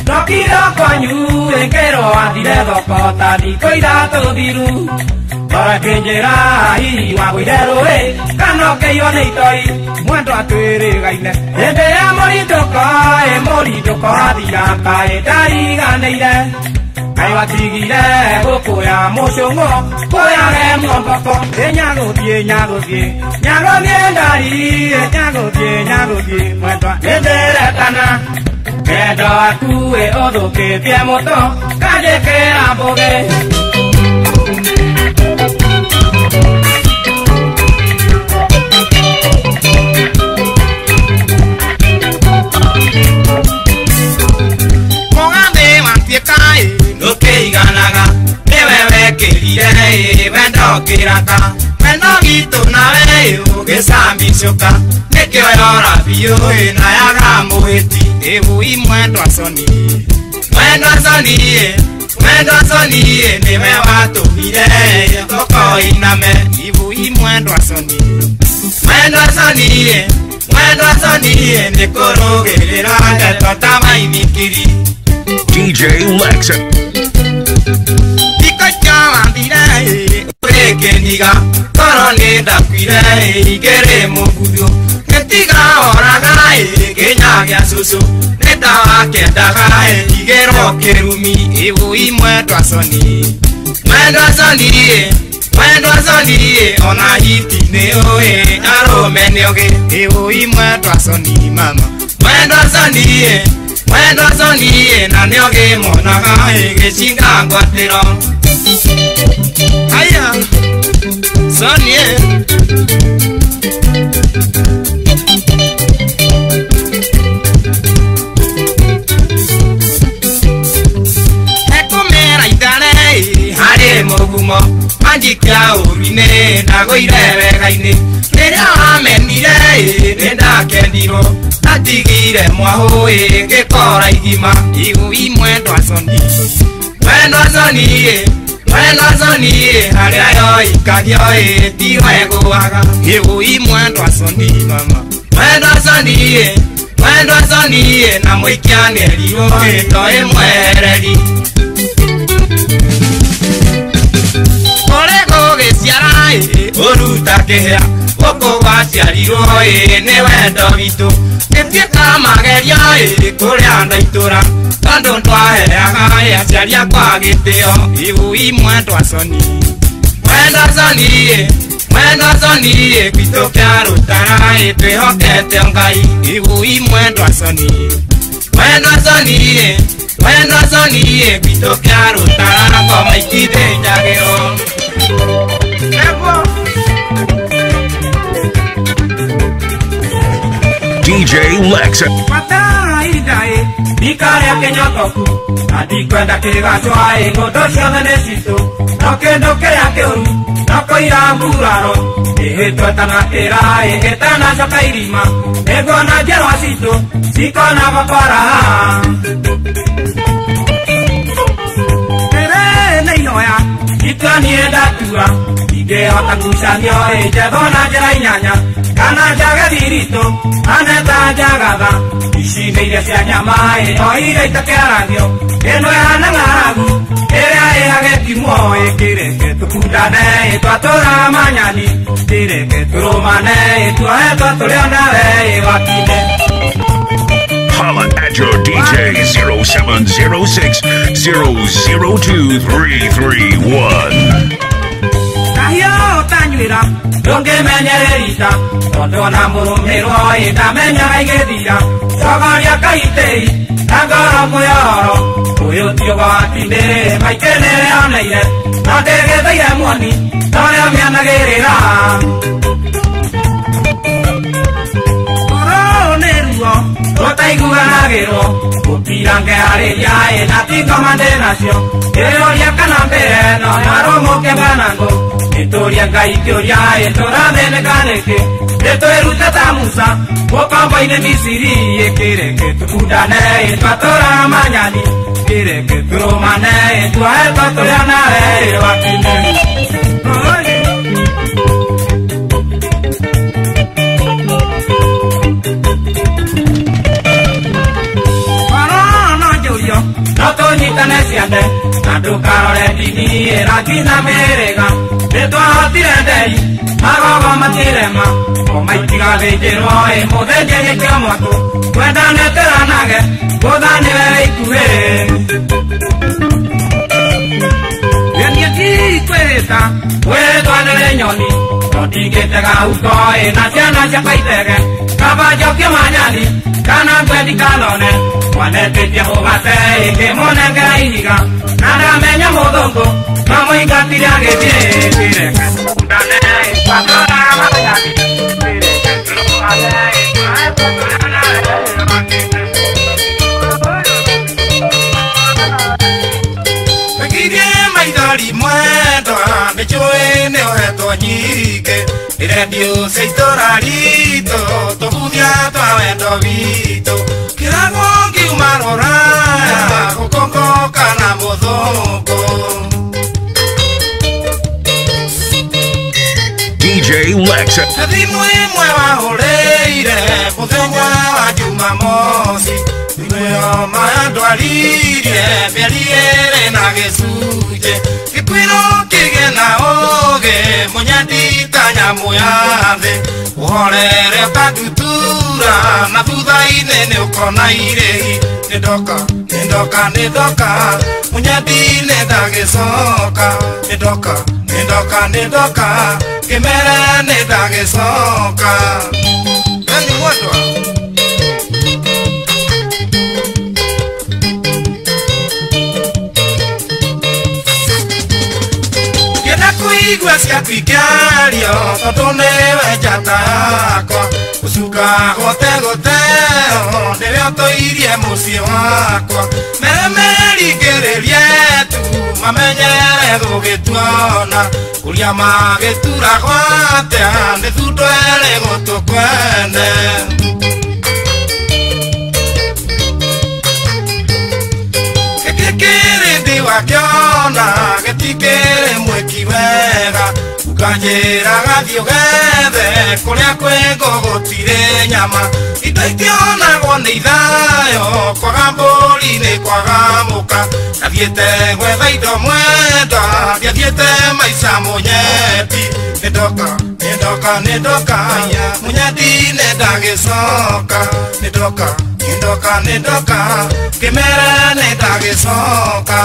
Dokira kwanyu engkero adire dokota di koida to biru para kenjera i wa guidero e kano ke yo nei toi muento atwere gaine ende amori doko adira kae dai ga neire ai wa tigire boko ya moshongo koya re mompoko nyago die dari muento ende tana Kedo aku e odo ke pie moto kaje ke aboge Mongande mantie kai no ke iganaga bebe ke dire vendo kiraka vendo gito na veo ke sambi soka ne ke ora bio e na yaga moeti Ebu imwendo asoni ni me wato mire toko iname Ebu imwendo asoni ni koro gerera de totama imikiri DJ Lex Tika chawa dire Preke niga Koro neda kuire Igere mogudu Ketiga oragai Kenya gya susu Neta wake dagai Igero kerumi Ewu imwendo asoni Mwendo asoni Ona hiti neoe Aro menyoge Ewu imwendo asoni mama Mwendo asoni Na neoge monaga Geshinga ngwatero Aya Sonie Mogumo Magikia urine Nago irebe gaine Nera amenire Nenda kendiro Natigire mwaho Eke kora igima Igu imwendo asoni Mwendo asoni Haria yo ikagyo Tiwe goaga Igu imwendo asoni mama Mwendo asoni Na mwikia neriro Toe mwereri Oruta kehea Oko waciariro ne wendo bitu Etieka mageria kore anda itura Tondo twaheaga aciaria kwa gitio Igu imwendo asoni Mwendo asoni Kwito kia rutara Twihokete ngai Igu imwendo asoni Mwendo asoni Kwito kia rutara Koma ikide njagero DJ Lex Pataidae Nikare akenyokoku Adikwenda kigaswae Godosha venesito Noke yake uru Noko iramburaro Ehetwetana kirae Etana shoka irima Egona jerwasito Sikona vapara Tere neinoya Itani edatura Ige otakushanyo Ejebona jera inyanya Kana jaga dirito Aneta jagada Ishine ile sia nyama Oire itakea radio Eno ya nangaragu Ere ageti mo Kireke tukudane Tuatora manyani Kireke turomane Tuaeto tuleonare Wakine Holla at your DJ 0706 002 331. njuĩra ndũngĩmenyererita tondũ ona mũrũmĩrwo ĩndamenyaga igĩthira cogoria kaitĩi na ngoro mwĩhoro ũyũ ti ũgwati-inĩ maingĩ nĩrĩoneire na ndĩgĩthĩire muoni norĩa mĩanagĩrĩra Gũtaiguanagĩrwo gũkira ngĩarĩria na ti ngoma ndĩ nacio ĩrĩoria kana mbere no yarũmũke mwanangũ nĩtũria Ngai kĩũria tũrathĩnĩka nĩkĩ nĩtwĩrute ta Musa mũkombo-inĩ Misiri ĩkĩreke tũkundane twatũraga manyani ĩkĩreke tũrũmane twahetwo tũrĩa nawe wakinĩ Tũnyitane ciande na ndũkarore ndini ĩratina mĩrĩga nĩtwahotire Ndei magogo matirema o maitigathĩnjĩrwo mũthĩnje gĩkĩo mwatũ twendane tũranage gũthanĩre ikuhĩ Wĩnie tikwĩrĩta wĩtwanĩre nyoni tondingĩtega huko na ciana ciakaitege kaba njokio manyani kana ngwendi kanone mwanetĩtie mũgate ĩkĩmũnengera ihiga na ndamenya mũthũngũ no mũingatire agĩthiĩ kĩreke ndane twatũraga manyani kĩreke tũrũmane twahetwo tũrĩa nawe Wĩgirie maithori mwendwa nĩnjũĩ nĩũhetwo nyingĩ irendio cia itũra ritũ tũbuthia twa wendo witũ kĩrago ngiuma rũraya gũkũngũka na mũthũngũ DJ Lex thimũ ĩmwe wahũrĩire mũthenya wa Jumamosi nĩyo mandwaririe mĩeri ĩrĩ na gĩcunjĩ gĩkwĩro kĩgĩe na ũgĩ mũnyendita nyamũ ya thĩ ũhorere ũkandutura na thutha-inĩ nĩũkona irĩhi nĩndoka nĩndoka nĩndoka mũnyendi nĩndagĩcoka nĩndoka nĩndoka nĩndoka kĩmere nĩndagĩcoka Eni mwendwa Igwe ciaku ikĩario tondũ nĩwe njata yakwa gũcuka gote gote nĩwe ũtũirie mũciĩ wakwa meremerigĩrĩrie tu mamenyere gũgĩtuona kũria magĩturagwo atĩa nĩ thundo erĩ gũtũkwene Gĩkĩrĩndĩ wakĩona gĩtikĩrĩ mwĩki wega Ukanjĩra gathiĩ gethe kũrĩa kwĩngũ gũtirĩ nyama indo itionagwo nĩ ithayo kwaga mbũri nĩ kwaga mũka Nathiĩte gwetha indo mwenda ndiathiĩte maica mũnyeti nĩndoka nĩndoka nĩndoka mũnyeti nĩndagĩcoka nĩndoka nĩndoka nĩndoka kĩmere nĩndagĩcoka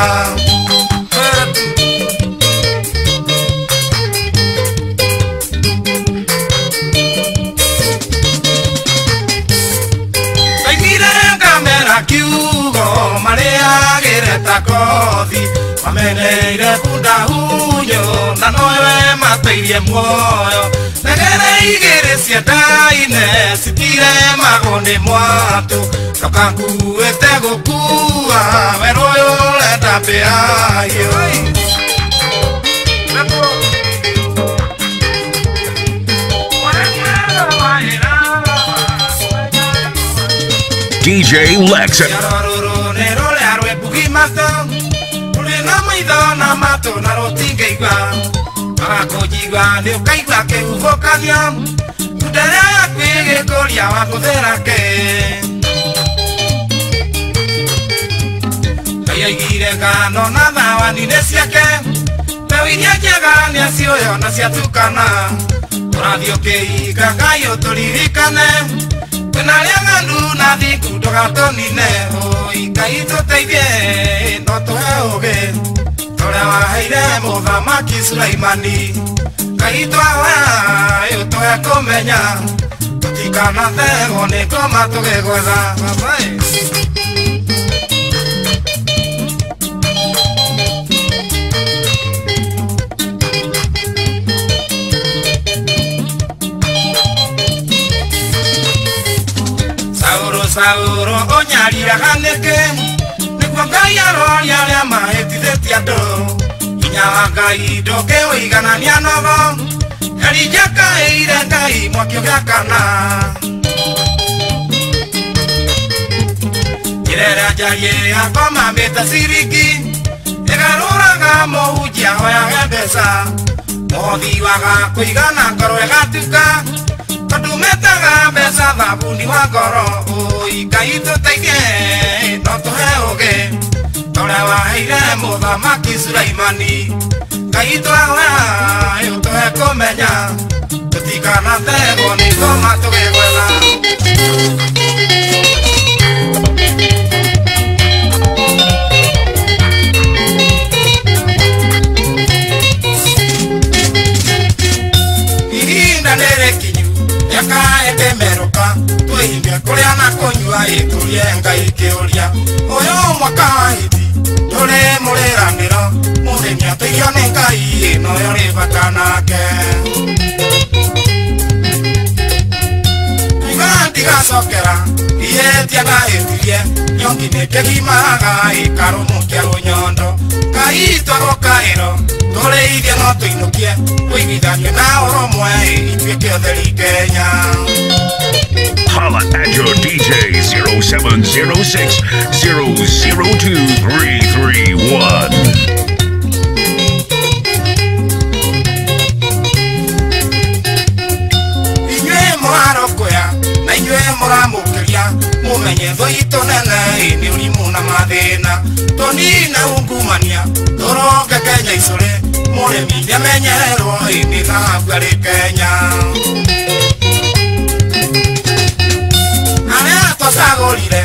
Kiugo marĩagĩre ta kothi mameneire kunda hunyo na nowe mateirie muoyo negere igĩrĩ ciendaine citiremagwo nĩ mwatũ ndokanguĩte gũkua werũ ũyũ ũrenda mbĩahiũ DJ Lex na mato na rotingeiga agakũnjigua nĩ ũkaigua kĩhuhũkania ndere kwĩgĩkũria wa kũtherake Ngai aigire ngano na thawani-inĩ ciake mbegũ iria njega nĩacioyo na ciatukana ũrathiĩ ũkĩhinga Ngai ũtũririkane kwĩna arĩa ng'andu na thiku ndũgatũnine Ngai tũteithie no tũhe ũgĩ Tora waheire Muthamaki Sulaimani Kaitwa we utoe kumenya tutikana thego ni koma tugegwetha babae Sauro onyarira kaneke nikuo Ngai aroria aria mahĩtithĩtie andũ hinya wa Ngai ndũngĩũiganania nogo Elija kaĩire Ngai mwakio gĩa kana njĩra njarie yakwa mamĩte ciringi ĩgarũraga mũhunjia hoyage mbeca mũhothi waga kũigana ngoro ĩgatuka tondũ metaga mbeca thabuni wa ngoro Ngai tũteithie no tũhe ũgĩ ũrĩa waheire Mũthamaki Sulaimani Ngai twahoya ũtũhe kũmenya tũtikanathegwo nĩ ngoma tũgĩgwetha ihinda nĩrĩkinyu yakaete meroka twĩhinge kũrĩa na kũnyua ĩtũrie Ngai kĩũria ũyũ mwaka wa hĩndĩ tũrĩ mũrĩranĩro mũrĩmi ateithio nĩ Ngai ĩno ĩrĩ bata nake kuga ndigacokera ihĩtia ngahĩtirie nyongi nĩ kĩgimaga ĩkarũmũkia rũnyondo Ngai twagũkaĩro tũrĩithie no tũinũkie kũiguithania na ũrũmwe ituĩke ũtheri Kenya Holla at your DJ 0706 002 331. Inyue mũrarokoya na inyue mũramũkĩria mũmenye thũ itũ nene nĩ ũrimũ na mathĩna tũnine ungumania tũronge Kenya icũrĩ mũrĩmi nĩamenyererwo nĩ thahabu arĩ Kenya twacagũrire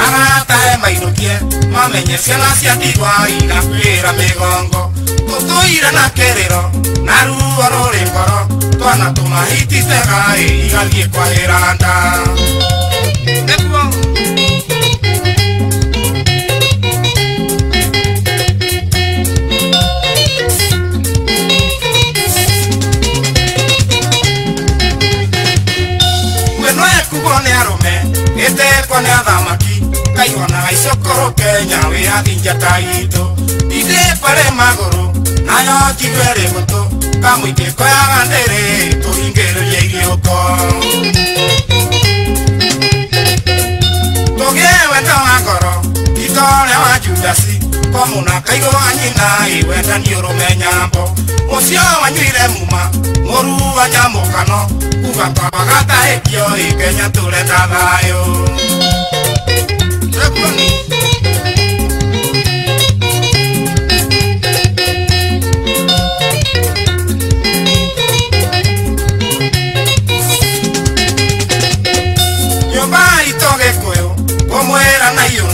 agatahe mainũkie mamenye ciana cia ndigwa igakwĩra mĩgongo tũtũire na kĩrĩro na ruo rũrĩ ngoro twana tũmahititega igathiĩ kwahĩra nda nĩguo kwĩnoekugwo nĩ arũme ĩtekwo nĩ athamaki kaihũanaga icokoro Kenya wĩyathi njata itũ ithĩkwo rĩ magũrũ nayo njigũ ĩrĩ gũtũ kamũingĩ koyaga ndĩrĩ tũhingĩrĩrie iriũko tũgĩe wendo wa ngoro itore wa Judasi komũna kaigũ wa nyina wendani ũrũme nyambo ũcio wanyuire muma mũru wa nyamũkano kuga twabagatahĩkio Kenya tũrenda thayũ nyũmba itũ Gĩkũyũ kũmwĩra na iyũ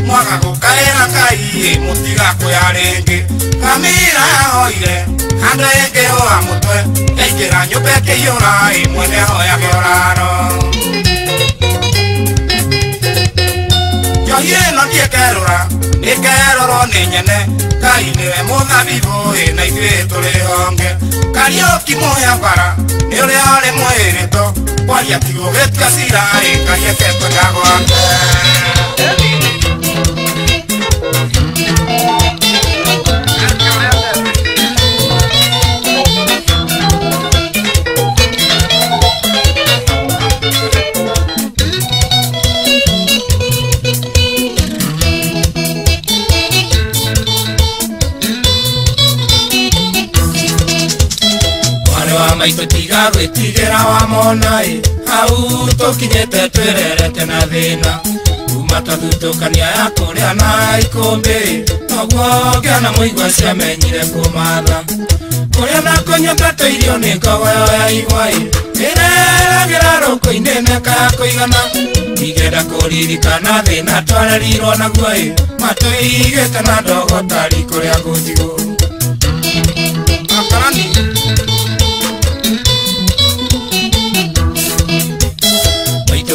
mwaga gũkaĩra Ngai mũtigakwĩya rĩngĩ kamira yahoire handũ ĩngĩ hoa mũtwe yaingĩra nyũmba ĩkĩiyũra mwene hoyage ũraro njohi ĩno ndiĩkerũra ĩkerorwo nĩ nyene Ngai nĩwe mũthabibũ na ithuĩ tũrĩ honge Kariũki mũhĩa mbara nĩ ũrĩa ũrĩ mwĩrĩto kwaria ti gũgĩtua cira Ngai eketwenda gwake maitũ tiga gwĩtigĩra wa mona hau tũkinyĩte twĩrerete na thĩna kuma Matathutukania ya kuria na ikumbi noguo ngiona muigua ciamenyire kumatha kuria na kunyumbata irio ni ngogoyo ya igwa ireragira ruko-ini neka kuigana igenda kuririkana thina twarerirwo naguo matuigite na ndogo tari kuria ngujigu akarani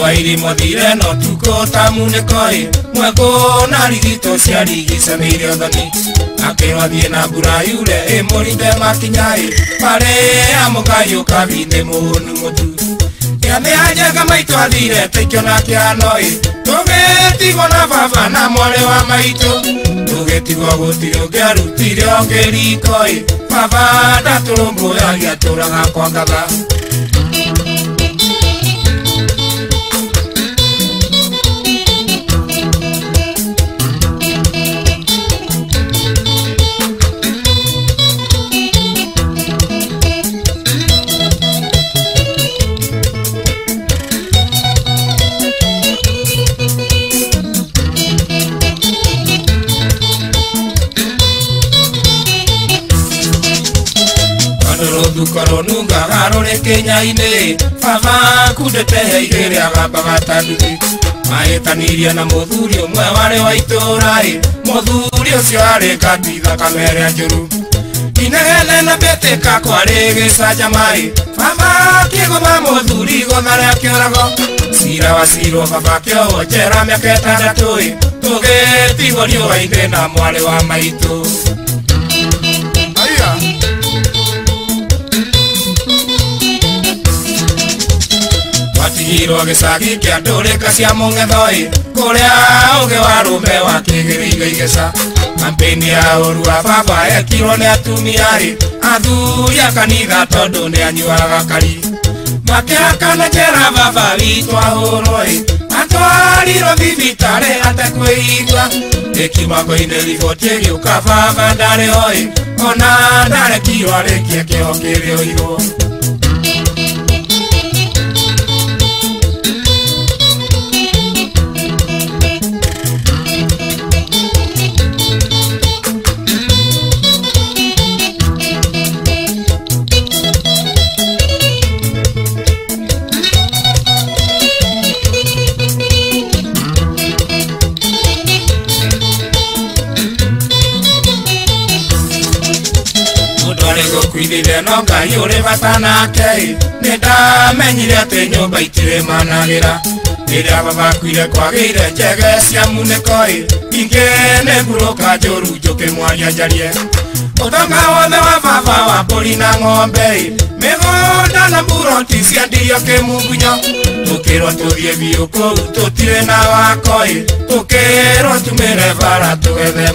wairi mothire no tuko tamunekoi mweko na rigito cia rigicanĩire othoni akĩwathie na mbura yure ĩmũrinde makinyai marĩa mũkayũka thĩinĩ mũnu mũtu kĩathĩ anjenga maitũ athire teikio na kĩanoi tũgĩtigwo na baba na mwarĩ wa maitũ tũgĩtigwo gũtirĩ ũngĩarutire ongĩrikoi baba ndatũrũmbũyagia tũraga kwa ngatha Koronu garore Kenya-ini baba kundete heire agabaga tanduthi maĩtanirie na mũthuri ũmwe warĩ wa itũũra mũthuri ũcio arĩ katitha kamere njũru inegene na mbĩtĩka kwarĩ gĩcanjama baba kĩgũma mũthuri igũtha rĩa kĩũrago cira wa cirwo baba kĩohwo njera mĩaka 6 tũgĩtigwo riũa-inĩ na mwarĩ wa maitũ watigirwo gĩcagi kĩa ndũrĩka cia mũng'ethoi kũrĩa ũgĩ wa rũme wakĩgĩrĩirwo igeca kampeni ya ũru wa baba ekirwo nĩ atumia athuri a kanitha tondũ nĩ anyuaga kari makĩhakana njera baba witũ ahũrwo atwarirwo thibitarĩ atekwĩigua ĩkimako-inĩ riboti ĩgĩũka baba ndarĩ hoi ona ndarekirwo arĩkie kĩoho kĩrĩ ũirwo kwithire no Ngai ũrĩ bata nake nĩ ndamenyire atĩ nyũmba itirĩ managĩra rĩrĩa baba akuire kwagĩire njege cia munĩko ingĩ nĩ ngurũka njũru njũkĩmwaria njarie ũtonga wothe wa baba wa mbũri na ng'ombe mĩgũnda na mburoti ciendirio kĩmungunyo tũkĩrwo tũthiĩ biũ kũu tũtirĩ na wako tũkĩrwo tumĩre bara tũgethe